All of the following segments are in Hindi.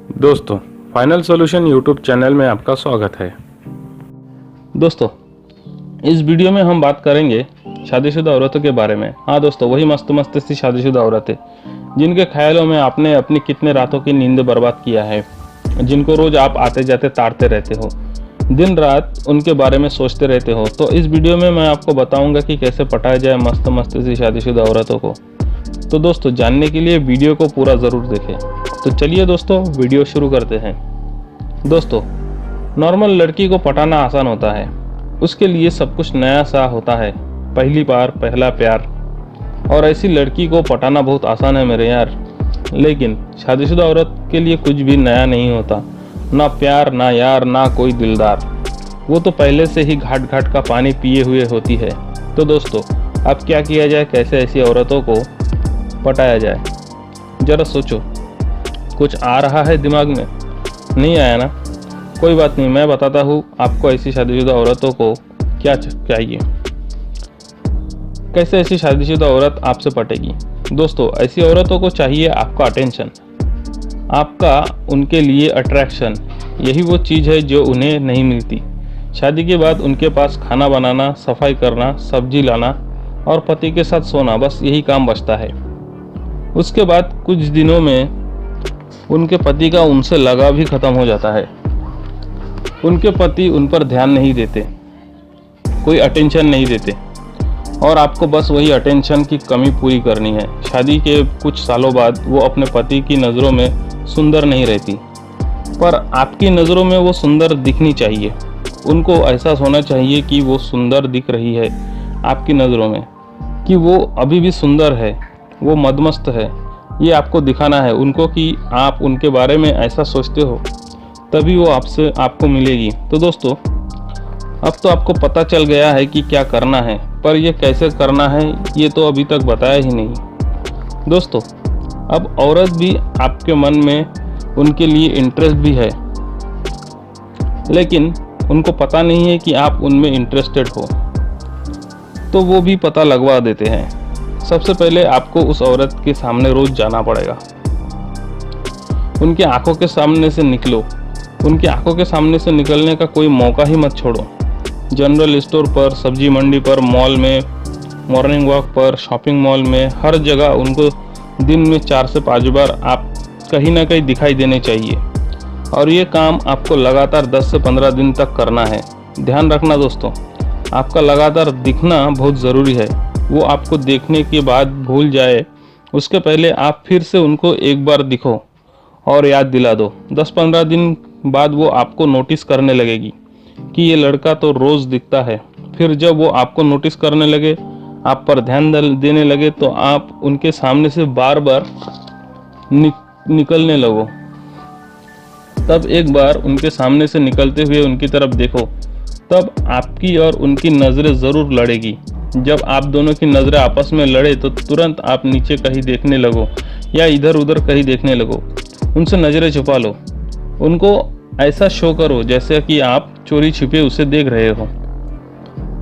दोस्तों, फाइनल सॉल्यूशन यूट्यूब चैनल में आपका स्वागत है। दोस्तों, इस वीडियो में हम बात करेंगे शादीशुदा औरतों के बारे में। हाँ दोस्तों, वही मस्त मस्त सी शादीशुदा औरतें जिनके ख्यालों में आपने अपनी कितने रातों की नींद बर्बाद किया है, जिनको रोज आप आते जाते ताड़ते रहते हो, दिन रात उनके बारे में सोचते रहते हो। तो इस वीडियो में मैं आपको बताऊंगा कि कैसे पटाया जाए मस्त मस्त सी शादीशुदा औरतों को। तो दोस्तों, जानने के लिए वीडियो को पूरा ज़रूर देखें। तो चलिए दोस्तों, वीडियो शुरू करते हैं। दोस्तों, नॉर्मल लड़की को पटाना आसान होता है, उसके लिए सब कुछ नया सा होता है, पहली बार पहला प्यार। और ऐसी लड़की को पटाना बहुत आसान है मेरे यार। लेकिन शादीशुदा औरत के लिए कुछ भी नया नहीं होता, ना प्यार, ना यार, ना कोई दिलदार। वो तो पहले से ही घाट घाट का पानी पिए हुए होती है। तो दोस्तों, अब क्या किया जाए, कैसे ऐसी औरतों को पटाया जाए? जरा सोचो, कुछ आ रहा है दिमाग में? नहीं आया ना? कोई बात नहीं, मैं बताता हूँ आपको ऐसी शादीशुदा औरतों को क्या चाहिए, कैसे ऐसी शादीशुदा औरत आपसे पटेगी। दोस्तों, ऐसी औरतों को चाहिए आपका अटेंशन, आपका उनके लिए अट्रैक्शन। यही वो चीज़ है जो उन्हें नहीं मिलती। शादी के बाद उनके पास खाना बनाना, सफाई करना, सब्जी लाना और पति के साथ सोना, बस यही काम बचता है। उसके बाद कुछ दिनों में उनके पति का उनसे लगाव भी खत्म हो जाता है। उनके पति उन पर ध्यान नहीं देते, कोई अटेंशन नहीं देते, और आपको बस वही अटेंशन की कमी पूरी करनी है। शादी के कुछ सालों बाद वो अपने पति की नज़रों में सुंदर नहीं रहती, पर आपकी नज़रों में वो सुंदर दिखनी चाहिए। उनको एहसास होना चाहिए कि वो सुंदर दिख रही है आपकी नज़रों में, कि वो अभी भी सुंदर है, वो मदमस्त है। ये आपको दिखाना है उनको कि आप उनके बारे में ऐसा सोचते हो, तभी वो आपको मिलेगी। तो दोस्तों, अब तो आपको पता चल गया है कि क्या करना है, पर ये कैसे करना है ये तो अभी तक बताया ही नहीं। दोस्तों, अब औरत भी आपके मन में उनके लिए इंटरेस्ट भी है, लेकिन उनको पता नहीं है कि आप उनमें इंटरेस्टेड हो, तो वो भी पता लगवा देते हैं। सबसे पहले आपको उस औरत के सामने रोज जाना पड़ेगा, उनकी आंखों के सामने से निकलो। उनकी आंखों के सामने से निकलने का कोई मौका ही मत छोड़ो। जनरल स्टोर पर, सब्जी मंडी पर, मॉल में, मॉर्निंग वॉक पर, शॉपिंग मॉल में, हर जगह उनको दिन में 4 से 5 बार आप कहीं ना कहीं दिखाई देने चाहिए। और ये काम आपको लगातार 10 से 15 दिन तक करना है। ध्यान रखना दोस्तों, आपका लगातार दिखना बहुत ज़रूरी है। वो आपको देखने के बाद भूल जाए, उसके पहले आप फिर से उनको एक बार दिखो और याद दिला दो। 10-15 दिन बाद वो आपको नोटिस करने लगेगी कि ये लड़का तो रोज़ दिखता है। फिर जब वो आपको नोटिस करने लगे, आप पर ध्यान देने लगे, तो आप उनके सामने से बार बार निकलने लगो। तब एक बार उनके सामने से निकलते हुए उनकी तरफ देखो, तब आपकी और उनकी नज़रें ज़रूर लड़ेगी। जब आप दोनों की नज़रें आपस में लड़े तो तुरंत आप नीचे कहीं देखने लगो या इधर उधर कहीं देखने लगो। उनसे नज़रें छुपा लो, उनको ऐसा शो करो जैसे कि आप चोरी छिपे उसे देख रहे हो।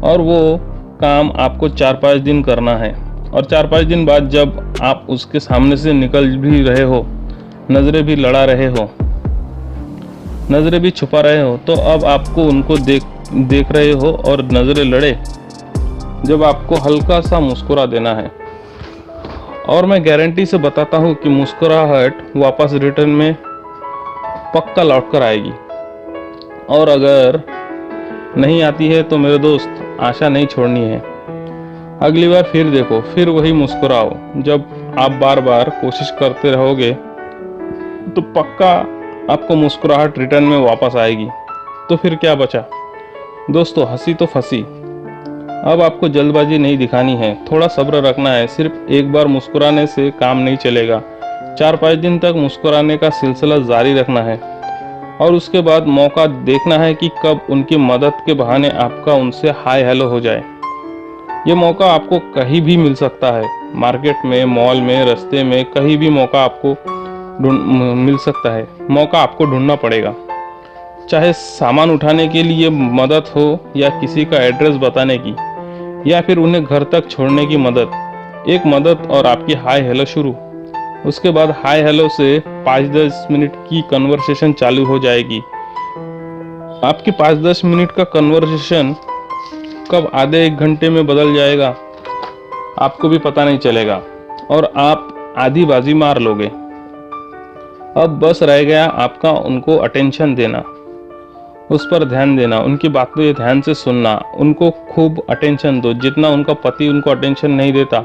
और वो काम आपको 4-5 दिन करना है। और 4-5 दिन बाद जब आप उसके सामने से निकल भी रहे हो, नज़रें भी लड़ा रहे हो, नज़रें भी छुपा रहे हो, तो अब आपको उनको देख रहे हो और नज़रें लड़े जब आपको हल्का सा मुस्कुरा देना है। और मैं गारंटी से बताता हूँ कि मुस्कुराहट वापस रिटर्न में पक्का लौट कर आएगी। और अगर नहीं आती है तो मेरे दोस्त, आशा नहीं छोड़नी है। अगली बार फिर देखो, फिर वही मुस्कुराओ। जब आप बार बार कोशिश करते रहोगे तो पक्का आपको मुस्कुराहट रिटर्न में वापस आएगी। तो फिर क्या बचा दोस्तों? हंसी तो फंसी। अब आपको जल्दबाजी नहीं दिखानी है, थोड़ा सब्र रखना है। सिर्फ एक बार मुस्कुराने से काम नहीं चलेगा, 4-5 दिन तक मुस्कुराने का सिलसिला जारी रखना है। और उसके बाद मौका देखना है कि कब उनकी मदद के बहाने आपका उनसे हाय हेलो हो जाए। ये मौका आपको कहीं भी मिल सकता है, मार्केट में, मॉल में, रास्ते में, कहीं भी मौका आपको मिल सकता है। मौका आपको ढूंढना पड़ेगा, चाहे सामान उठाने के लिए मदद हो, या किसी का एड्रेस बताने की, या फिर उन्हें घर तक छोड़ने की मदद। एक मदद और आपकी हाय हेलो शुरू। उसके बाद हाय हेलो से 5-10 मिनट की कन्वर्सेशन चालू हो जाएगी। आपकी 5-10 मिनट का कन्वर्सेशन कब आधे 1 घंटे में बदल जाएगा आपको भी पता नहीं चलेगा और आप आधी बाजी मार लोगे। अब बस रह गया आपका उनको अटेंशन देना, उस पर ध्यान देना, उनकी बातें ध्यान से सुनना, उनको खूब अटेंशन दो। जितना उनका पति उनको अटेंशन नहीं देता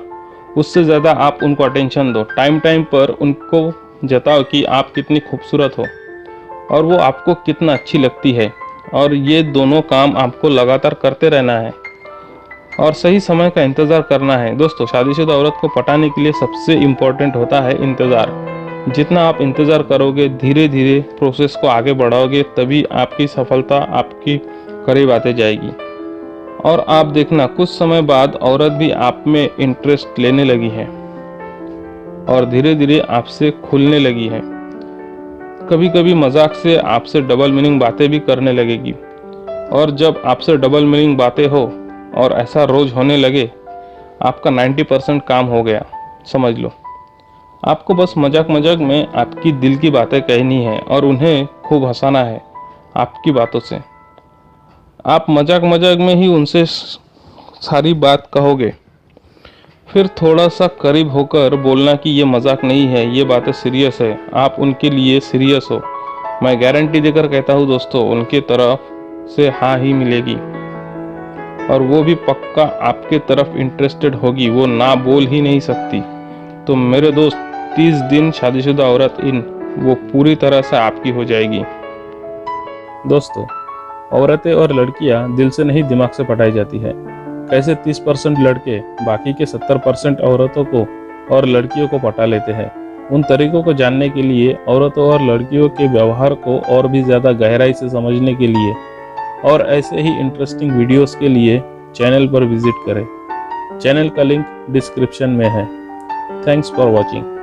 उससे ज़्यादा आप उनको अटेंशन दो। टाइम टाइम पर उनको जताओ कि आप कितनी खूबसूरत हो और वो आपको कितना अच्छी लगती है, और ये दोनों काम आपको लगातार करते रहना है और सही समय का इंतज़ार करना है। दोस्तों, शादीशुदा औरत को पटाने के लिए सबसे इम्पोर्टेंट होता है इंतज़ार। जितना आप इंतज़ार करोगे, धीरे धीरे प्रोसेस को आगे बढ़ाओगे, तभी आपकी सफलता आपकी करीब आते जाएगी। और आप देखना कुछ समय बाद औरत भी आप में इंटरेस्ट लेने लगी है और धीरे धीरे आपसे खुलने लगी है। कभी कभी मजाक से आपसे डबल मीनिंग बातें भी करने लगेगी, और जब आपसे डबल मीनिंग बातें हो और ऐसा रोज होने लगे, आपका 90% काम हो गया समझ लो। आपको बस मजाक मजाक में आपकी दिल की बातें कहनी है और उन्हें खूब हंसाना है आपकी बातों से। आप मजाक मजाक में ही उनसे सारी बात कहोगे, फिर थोड़ा सा करीब होकर बोलना कि ये मजाक नहीं है, ये बातें सीरियस है, आप उनके लिए सीरियस हो। मैं गारंटी देकर कहता हूँ दोस्तों, उनके तरफ से हाँ ही मिलेगी और वो भी पक्का आपके तरफ इंटरेस्टेड होगी, वो ना बोल ही नहीं सकती। तो मेरे दोस्त, 30 दिन शादीशुदा औरत वो पूरी तरह से आपकी हो जाएगी। दोस्तों, औरतें और लड़कियां दिल से नहीं दिमाग से पटाई जाती है। कैसे 30% लड़के बाकी के 70% औरतों को और लड़कियों को पटा लेते हैं, उन तरीकों को जानने के लिए, औरतों और लड़कियों के व्यवहार को और भी ज़्यादा गहराई से समझने के लिए और ऐसे ही इंटरेस्टिंग वीडियोस के लिए चैनल पर विजिट करें। चैनल का लिंक डिस्क्रिप्शन में है। Thanks for watching.